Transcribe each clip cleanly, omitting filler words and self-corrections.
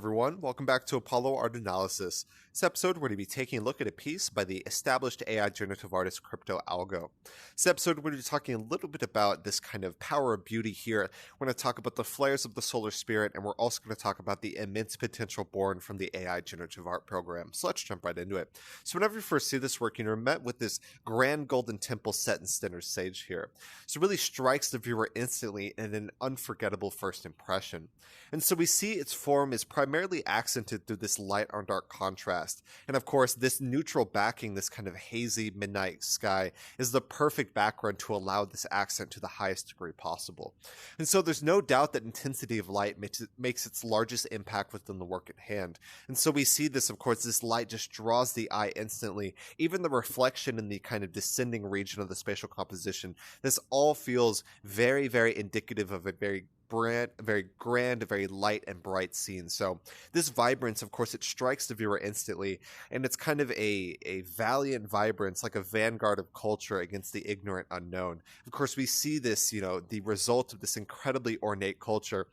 everyone. Welcome back to Apollo Art Analysis. This episode, we're going to be taking a look at a piece by the established AI generative artist Crypto Algo. This episode, we're going to be talking a little bit about this kind of power of beauty here. We're going to talk about the flares of the solar spirit, and we're also going to talk about the immense potential born from the AI generative art program. So let's jump right into it. So whenever you first see this work, you're met with this grand golden temple set in center stage here. So it really strikes the viewer instantly in an unforgettable first impression. And so we see its form is primarily accented through this light on dark contrast. And of course, this neutral backing, this kind of hazy midnight sky, is the perfect background to allow this accent to the highest degree possible. And so there's no doubt that intensity of light makes its largest impact within the work at hand. And so we see this, of course, this light just draws the eye instantly. Even the reflection in the kind of descending region of the spatial composition, this all feels very, very indicative of a very grand, very light and bright scene. So this vibrance, of course, it strikes the viewer instantly, and it's kind of a valiant vibrance, like a vanguard of culture against the ignorant unknown. Of course, we see this, the result of this incredibly ornate culture.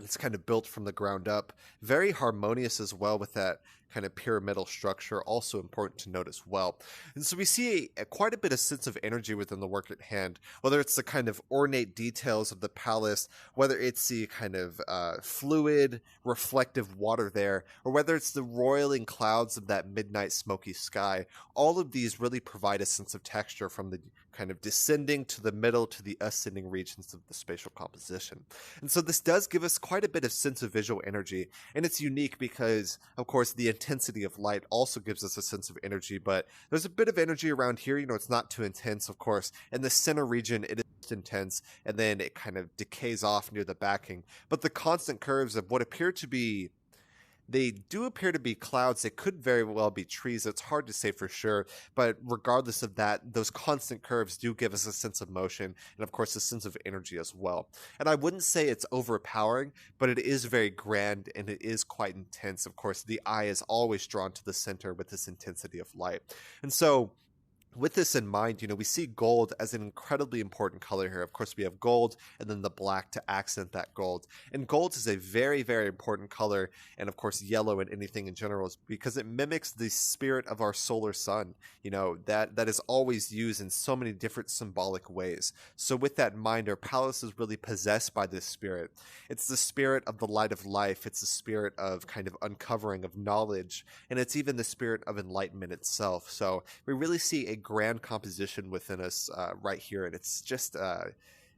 It's kind of built from the ground up, very harmonious as well with that kind of pyramidal structure, also important to note as well. And so we see quite a bit of sense of energy within the work at hand, whether it's the kind of ornate details of the palace, whether it's the kind of fluid, reflective water there, or whether it's the roiling clouds of that midnight smoky sky. All of these really provide a sense of texture from the kind of descending to the middle to the ascending regions of the spatial composition. And so this does give us quite a bit of sense of visual energy, and it's unique because, of course, the intensity of light also gives us a sense of energy, but there's a bit of energy around here. It's not too intense, of course. In the center region, it is intense, and then it kind of decays off near the backing. But the constant curves of what they do appear to be clouds. They could very well be trees. It's hard to say for sure, but regardless of that, those constant curves do give us a sense of motion and, of course, a sense of energy as well. And I wouldn't say it's overpowering, but it is very grand and it is quite intense. Of course, the eye is always drawn to the center with this intensity of light. And so with this in mind, we see gold as an incredibly important color here. Of course, we have gold and then the black to accent that gold. And gold is a very, very important color, and of course, yellow and anything in general, is because it mimics the spirit of our solar sun, that is always used in so many different symbolic ways. So with that in mind, our palace is really possessed by this spirit. It's the spirit of the light of life. It's the spirit of kind of uncovering of knowledge, and it's even the spirit of enlightenment itself. So we really see a grand composition within us right here, and it's just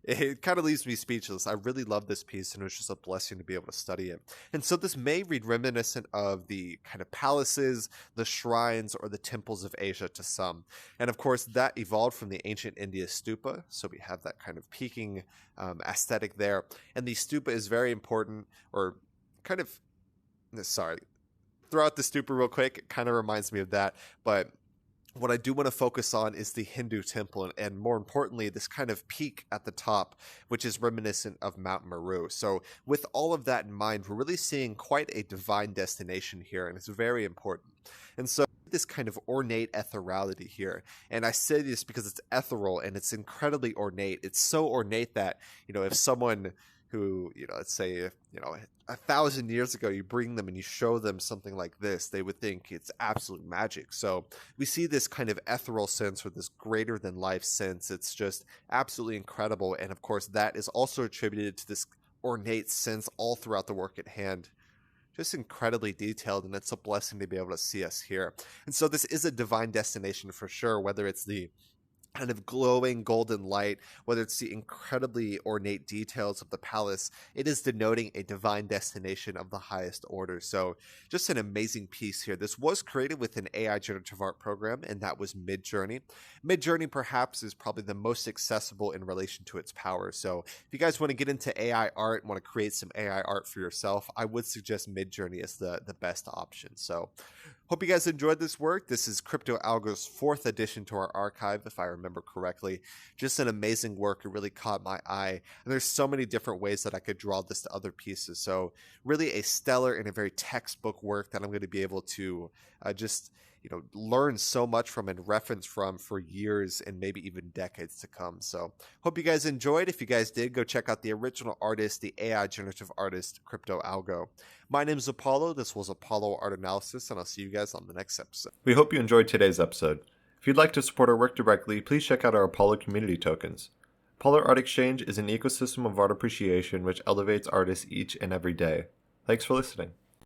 it kind of leaves me speechless. I really love this piece, and it was just a blessing to be able to study it. And so this may read reminiscent of the kind of palaces, the shrines, or the temples of Asia to some. And of course, that evolved from the ancient India stupa, so we have that kind of peaking aesthetic there. And the stupa is very important, or kind of, sorry, throw out the stupa real quick. It kind of reminds me of that, but what I do want to focus on is the Hindu temple, and more importantly, this kind of peak at the top, which is reminiscent of Mount Meru. So with all of that in mind, we're really seeing quite a divine destination here, and it's very important. And so this kind of ornate ethereality here, and I say this because it's ethereal and it's incredibly ornate. It's so ornate that, if someone who, let's say, 1,000 years ago, you bring them and you show them something like this, they would think it's absolute magic. So we see this kind of ethereal sense, or this greater than life sense. It's just absolutely incredible. And of course, that is also attributed to this ornate sense all throughout the work at hand. Just incredibly detailed, and it's a blessing to be able to see us here. And so this is a divine destination for sure, whether it's the kind of glowing golden light, whether it's the incredibly ornate details of the palace, it is denoting a divine destination of the highest order. So just an amazing piece here. This was created with an AI generative art program, and that was Midjourney. Midjourney perhaps is probably the most accessible in relation to its power. So if you guys want to get into AI art and want to create some AI art for yourself, I would suggest Midjourney as the best option. So hope you guys enjoyed this work. This is Crypto Algo's 4th addition to our archive, if I remember correctly. Just an amazing work. It really caught my eye. And there's so many different ways that I could draw this to other pieces. So really a stellar and a very textbook work that I'm going to be able to just learn so much from and reference from for years and maybe even decades to come. So hope you guys enjoyed. If you guys did, go check out the original artist, the AI generative artist, Crypto Algo. My name is Apollo. This was Apollo Art Analysis, and I'll see you guys on the next episode. We hope you enjoyed today's episode. If you'd like to support our work directly, please check out our Apollo community tokens. Apollo Art Exchange is an ecosystem of art appreciation which elevates artists each and every day. Thanks for listening.